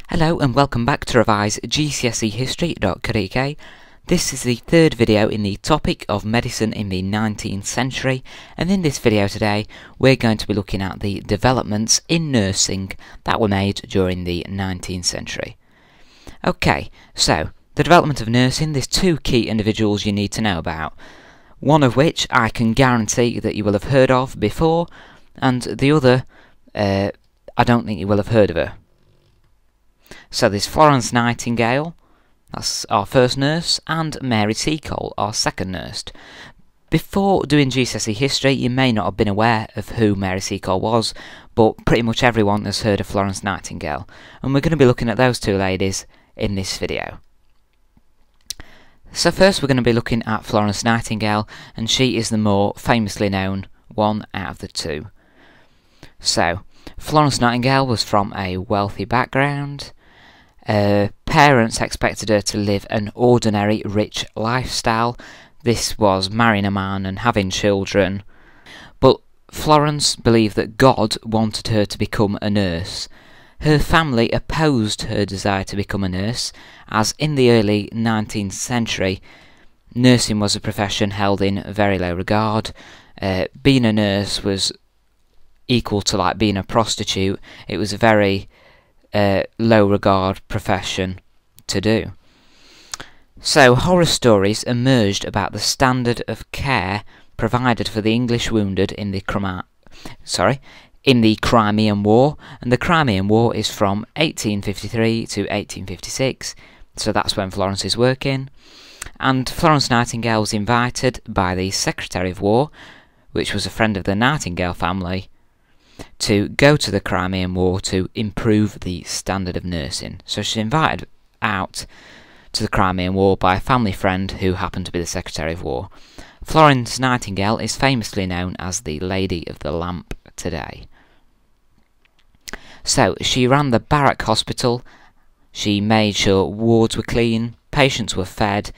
Hello and welcome back to revise GCSE history.co.uk. This is the third video in the topic of medicine in the 19th century, and in this video today we're going to be looking at the developments in nursing that were made during the 19th century. Okay, so the development of nursing, there's two key individuals you need to know about, one of which I can guarantee that you will have heard of before, and the other I don't think you will have heard of her. So there's Florence Nightingale, that's our first nurse, and Mary Seacole, our second nurse. Before doing GCSE history, you may not have been aware of who Mary Seacole was, but pretty much everyone has heard of Florence Nightingale, and we're going to be looking at those two ladies in this video. So first we're going to be looking at Florence Nightingale, and she is the more famously known one out of the two. So, Florence Nightingale was from a wealthy background. Parents expected her to live an ordinary rich lifestyle. This was marrying a man and having children. But Florence believed that God wanted her to become a nurse. Her family opposed her desire to become a nurse, as in the early 19th century, nursing was a profession held in very low regard. Being a nurse was equal to like being a prostitute. It was a very low regard profession to do. So horror stories emerged about the standard of care provided for the English wounded in the Crimean War, and the Crimean War is from 1853 to 1856, so that's when Florence is working. And Florence Nightingale was invited by the Secretary of War, which was a friend of the Nightingale family, to go to the Crimean War to improve the standard of nursing. So she's invited out to the Crimean War by a family friend who happened to be the Secretary of War. Florence Nightingale is famously known as the Lady of the Lamp today. So she ran the barrack hospital, she made sure wards were clean, patients were fed,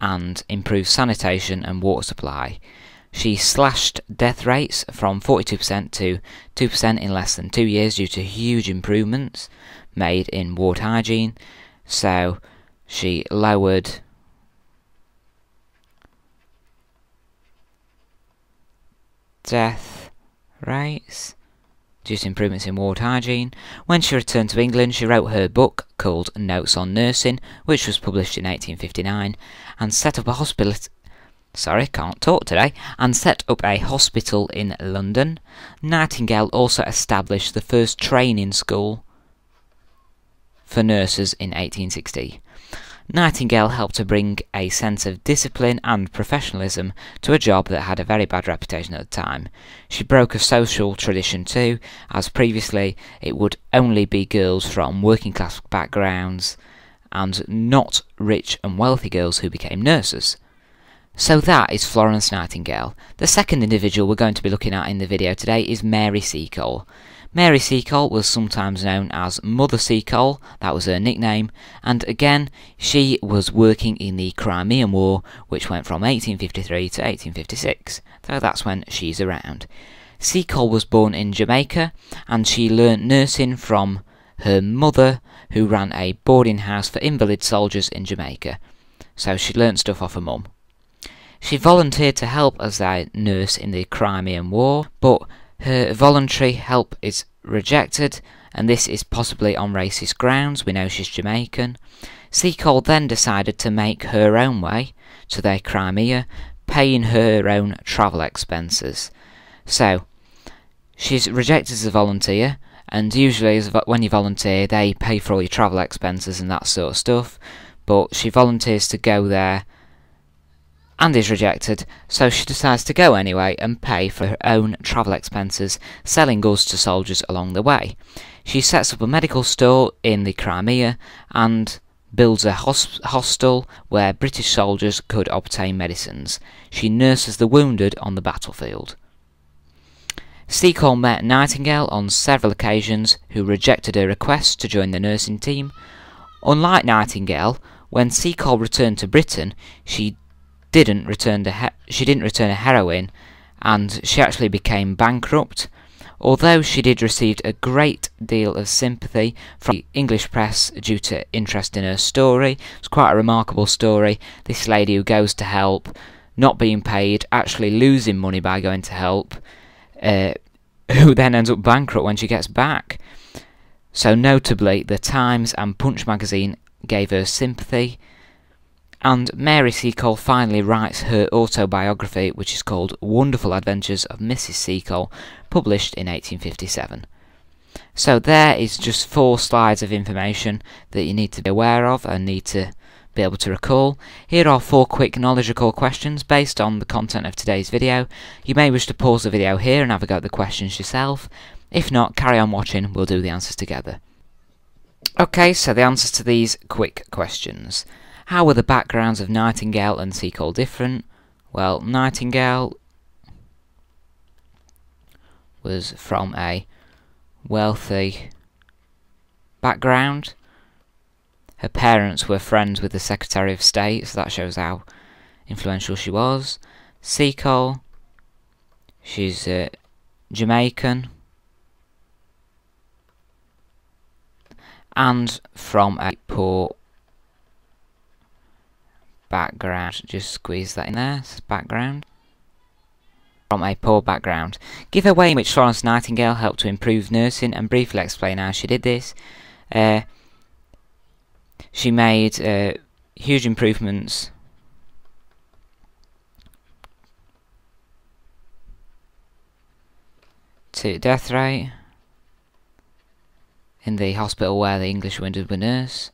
and improved sanitation and water supply. She slashed death rates from 42% to 2% in less than 2 years due to huge improvements made in ward hygiene. So she lowered death rates due to improvements in ward hygiene. When she returned to England, she wrote her book called Notes on Nursing, which was published in 1859, and set up a hospital. And set up a hospital in London. Nightingale also established the first training school for nurses in 1860. Nightingale helped to bring a sense of discipline and professionalism to a job that had a very bad reputation at the time. She broke a social tradition too, as previously it would only be girls from working class backgrounds and not rich and wealthy girls who became nurses. So that is Florence Nightingale. The second individual we're going to be looking at in the video today is Mary Seacole. Mary Seacole was sometimes known as Mother Seacole, that was her nickname, and again she was working in the Crimean War, which went from 1853 to 1856, so that's when she's around. Seacole was born in Jamaica, and she learnt nursing from her mother, who ran a boarding house for invalid soldiers in Jamaica, so she learnt stuff off her mum. She volunteered to help as a nurse in the Crimean War, but her voluntary help is rejected, and this is possibly on racist grounds. We know she's Jamaican. Seacole then decided to make her own way to the Crimea, paying her own travel expenses. So, she's rejected as a volunteer, and usually when you volunteer they pay for all your travel expenses and that sort of stuff, but she volunteers to go there and is rejected, so she decides to go anyway and pay for her own travel expenses, selling goods to soldiers along the way. She sets up a medical store in the Crimea and builds a hostel where British soldiers could obtain medicines. She nurses the wounded on the battlefield. Seacole met Nightingale on several occasions, who rejected her request to join the nursing team. Unlike Nightingale, when Seacole returned to Britain, she didn't return a heroine, and she actually became bankrupt. Although she did receive a great deal of sympathy from the English press due to interest in her story, it's quite a remarkable story. This lady who goes to help, not being paid, actually losing money by going to help, who then ends up bankrupt when she gets back. So notably, the Times and Punch magazine gave her sympathy, and Mary Seacole finally writes her autobiography, which is called Wonderful Adventures of Mrs. Seacole, published in 1857. So there is just 4 slides of information that you need to be aware of and need to be able to recall. Here are 4 quick knowledge recall questions based on the content of today's video. You may wish to pause the video here and have a go at the questions yourself. If not, carry on watching, we'll do the answers together. Okay, so the answers to these quick questions. How were the backgrounds of Nightingale and Seacole different? Well, Nightingale was from a wealthy background. Her parents were friends with the Secretary of State, so that shows how influential she was. Seacole, she's Jamaican and from a poor background. Just squeeze that in there. Background. From a poor background. Give a way in which Florence Nightingale helped to improve nursing and briefly explain how she did this. She made huge improvements to death rate in the hospital where the English wounded were nursed.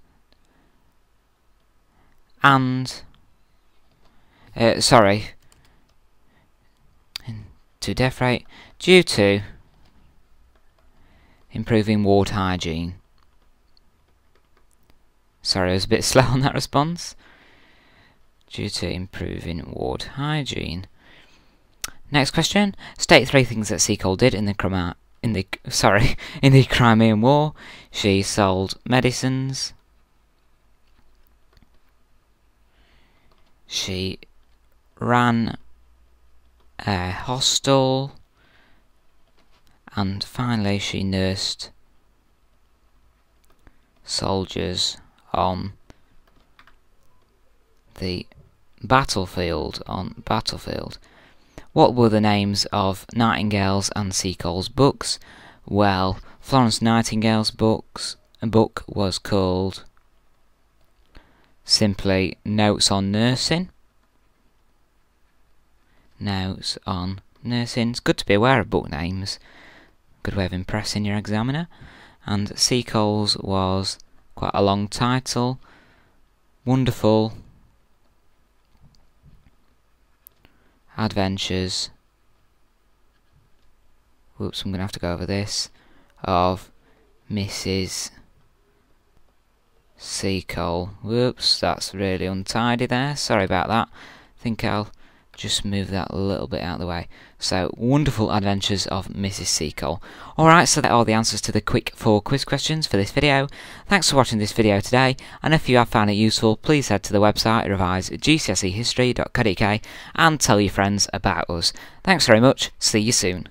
And to death rate due to improving ward hygiene. Sorry, I was a bit slow on that response. Due to improving ward hygiene. Next question. State 3 things that Seacole did in the Crimean War. She sold medicines. She ran a hostel, and finally she nursed soldiers on the battlefield. What were the names of Nightingale's and Seacole's books? Well, Florence Nightingale's book was called simply Notes on Nursing. Notes on Nursing. It's good to be aware of book names. Good way of impressing your examiner. And Seacole's was quite a long title. Wonderful Adventures. Whoops, I'm going to have to go over this. Of Mrs. Seacole. Whoops, that's really untidy there. Sorry about that. I think I'll just move that a little bit out of the way. So, Wonderful Adventures of Mrs. Seacole. Alright, so that are the answers to the quick 4 quiz questions for this video. Thanks for watching this video today, and if you have found it useful, please head to the website, revise GCSEhistory.co.uk, and tell your friends about us. Thanks very much, see you soon.